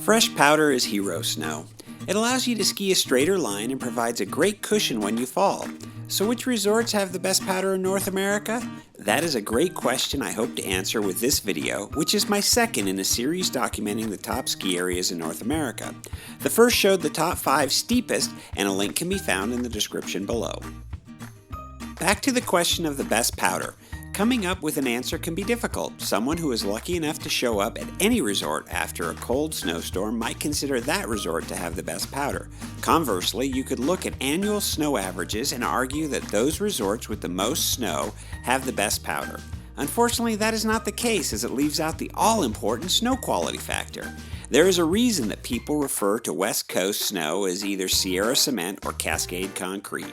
Fresh powder is hero snow. It allows you to ski a straighter line and provides a great cushion when you fall. So which resorts have the best powder in North America? That is a great question I hope to answer with this video, which is my second in a series documenting the top ski areas in North America. The first showed the top 5 steepest, and a link can be found in the description below. Back to the question of the best powder. Coming up with an answer can be difficult. Someone who is lucky enough to show up at any resort after a cold snowstorm might consider that resort to have the best powder. Conversely, you could look at annual snow averages and argue that those resorts with the most snow have the best powder. Unfortunately, that is not the case, as it leaves out the all-important snow quality factor. There is a reason that people refer to West Coast snow as either Sierra cement or Cascade concrete.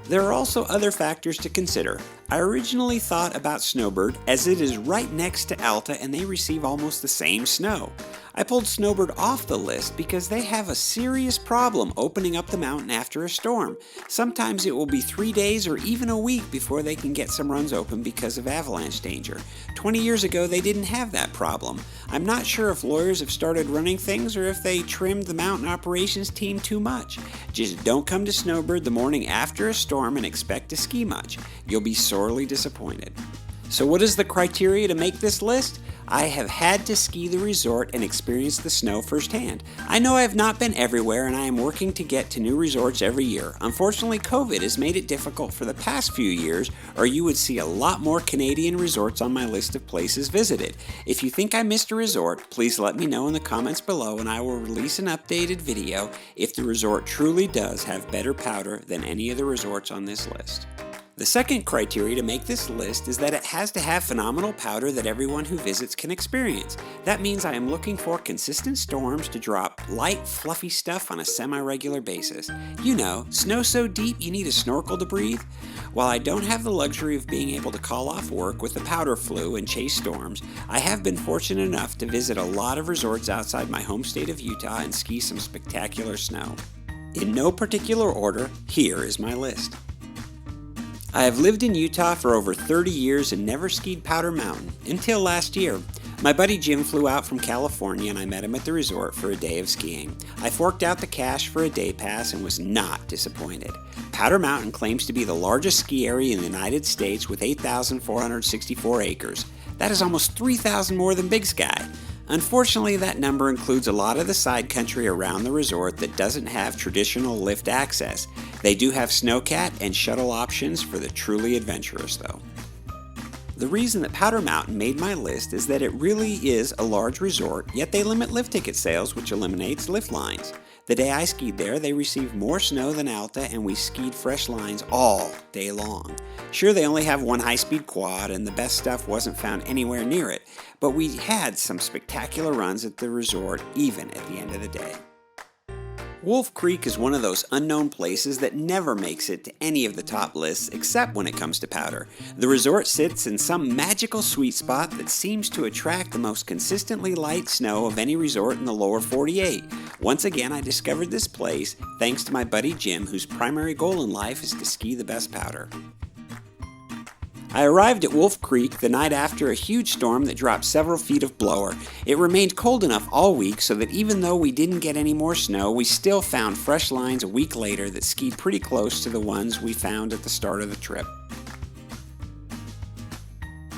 There are also other factors to consider. I originally thought about Snowbird as it is right next to Alta and they receive almost the same snow. I pulled Snowbird off the list because they have a serious problem opening up the mountain after a storm. Sometimes it will be 3 days or even a week before they can get some runs open because of avalanche danger. 20 years ago they didn't have that problem. I'm not sure if lawyers have started running things or if they trimmed the mountain operations team too much. Just don't come to Snowbird the morning after a storm and expect to ski much. You'll be sorely disappointed. So what is the criteria to make this list? I have had to ski the resort and experience the snow firsthand. I know I have not been everywhere and I am working to get to new resorts every year. Unfortunately, COVID has made it difficult for the past few years, or you would see a lot more Canadian resorts on my list of places visited. If you think I missed a resort, please let me know in the comments below and I will release an updated video if the resort truly does have better powder than any of the resorts on this list. The second criteria to make this list is that it has to have phenomenal powder that everyone who visits can experience. That means I am looking for consistent storms to drop light, fluffy stuff on a semi-regular basis. You know, snow so deep you need a snorkel to breathe. While I don't have the luxury of being able to call off work with the powder flu and chase storms, I have been fortunate enough to visit a lot of resorts outside my home state of Utah and ski some spectacular snow. In no particular order, here is my list. I have lived in Utah for over 30 years and never skied Powder Mountain, until last year. My buddy Jim flew out from California and I met him at the resort for a day of skiing. I forked out the cash for a day pass and was not disappointed. Powder Mountain claims to be the largest ski area in the United States with 8,464 acres. That is almost 3,000 more than Big Sky. Unfortunately, that number includes a lot of the side country around the resort that doesn't have traditional lift access. They do have snowcat and shuttle options for the truly adventurous though. The reason that Powder Mountain made my list is that it really is a large resort, yet they limit lift ticket sales, which eliminates lift lines. The day I skied there, they received more snow than Alta and we skied fresh lines all day long. Sure, they only have one high-speed quad and the best stuff wasn't found anywhere near it, but we had some spectacular runs at the resort even at the end of the day. Wolf Creek is one of those unknown places that never makes it to any of the top lists except when it comes to powder. The resort sits in some magical sweet spot that seems to attract the most consistently light snow of any resort in the lower 48. Once again, I discovered this place thanks to my buddy Jim, whose primary goal in life is to ski the best powder. I arrived at Wolf Creek the night after a huge storm that dropped several feet of blower. It remained cold enough all week so that even though we didn't get any more snow, we still found fresh lines a week later that skied pretty close to the ones we found at the start of the trip.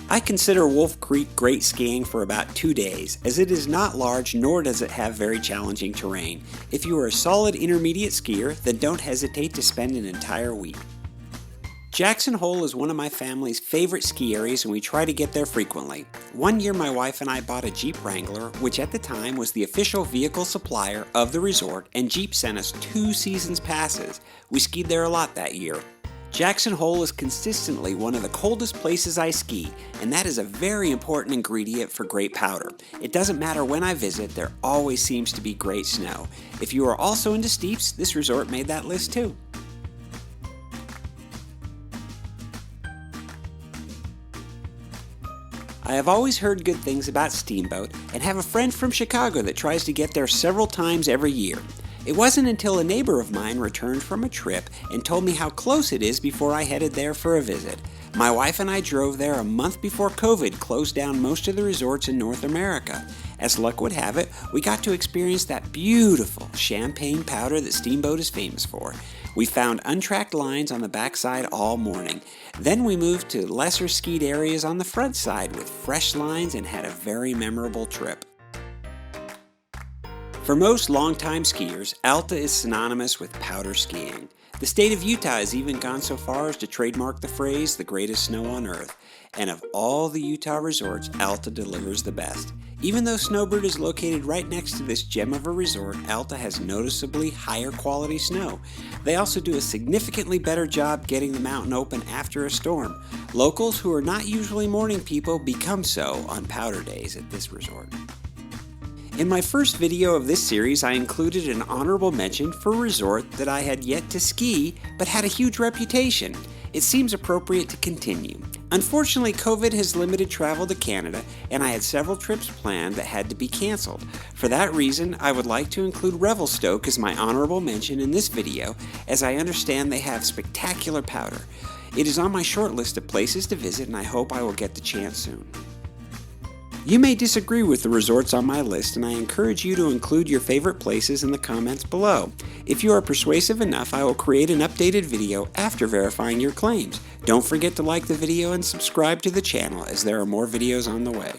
I consider Wolf Creek great skiing for about 2 days, as it is not large nor does it have very challenging terrain. If you are a solid intermediate skier, then don't hesitate to spend an entire week. Jackson Hole is one of my family's favorite ski areas and we try to get there frequently. One year my wife and I bought a Jeep Wrangler, which at the time was the official vehicle supplier of the resort, and Jeep sent us 2 seasons passes. We skied there a lot that year. Jackson Hole is consistently one of the coldest places I ski, and that is a very important ingredient for great powder. It doesn't matter when I visit, there always seems to be great snow. If you are also into steeps, this resort made that list too. I have always heard good things about Steamboat and have a friend from Chicago that tries to get there several times every year. It wasn't until a neighbor of mine returned from a trip and told me how close it is before I headed there for a visit. My wife and I drove there a month before COVID closed down most of the resorts in North America. As luck would have it, we got to experience that beautiful champagne powder that Steamboat is famous for. We found untracked lines on the backside all morning. Then we moved to lesser skied areas on the front side with fresh lines and had a very memorable trip. For most longtime skiers, Alta is synonymous with powder skiing. The state of Utah has even gone so far as to trademark the phrase, the greatest snow on earth. And of all the Utah resorts, Alta delivers the best. Even though Snowbird is located right next to this gem of a resort, Alta has noticeably higher quality snow. They also do a significantly better job getting the mountain open after a storm. Locals who are not usually morning people become so on powder days at this resort. In my first video of this series, I included an honorable mention for a resort that I had yet to ski but had a huge reputation. It seems appropriate to continue. Unfortunately, COVID has limited travel to Canada, and I had several trips planned that had to be canceled. For that reason, I would like to include Revelstoke as my honorable mention in this video, as I understand they have spectacular powder. It is on my short list of places to visit, and I hope I will get the chance soon. You may disagree with the resorts on my list, and I encourage you to include your favorite places in the comments below. If you are persuasive enough, I will create an updated video after verifying your claims. Don't forget to like the video and subscribe to the channel, as there are more videos on the way.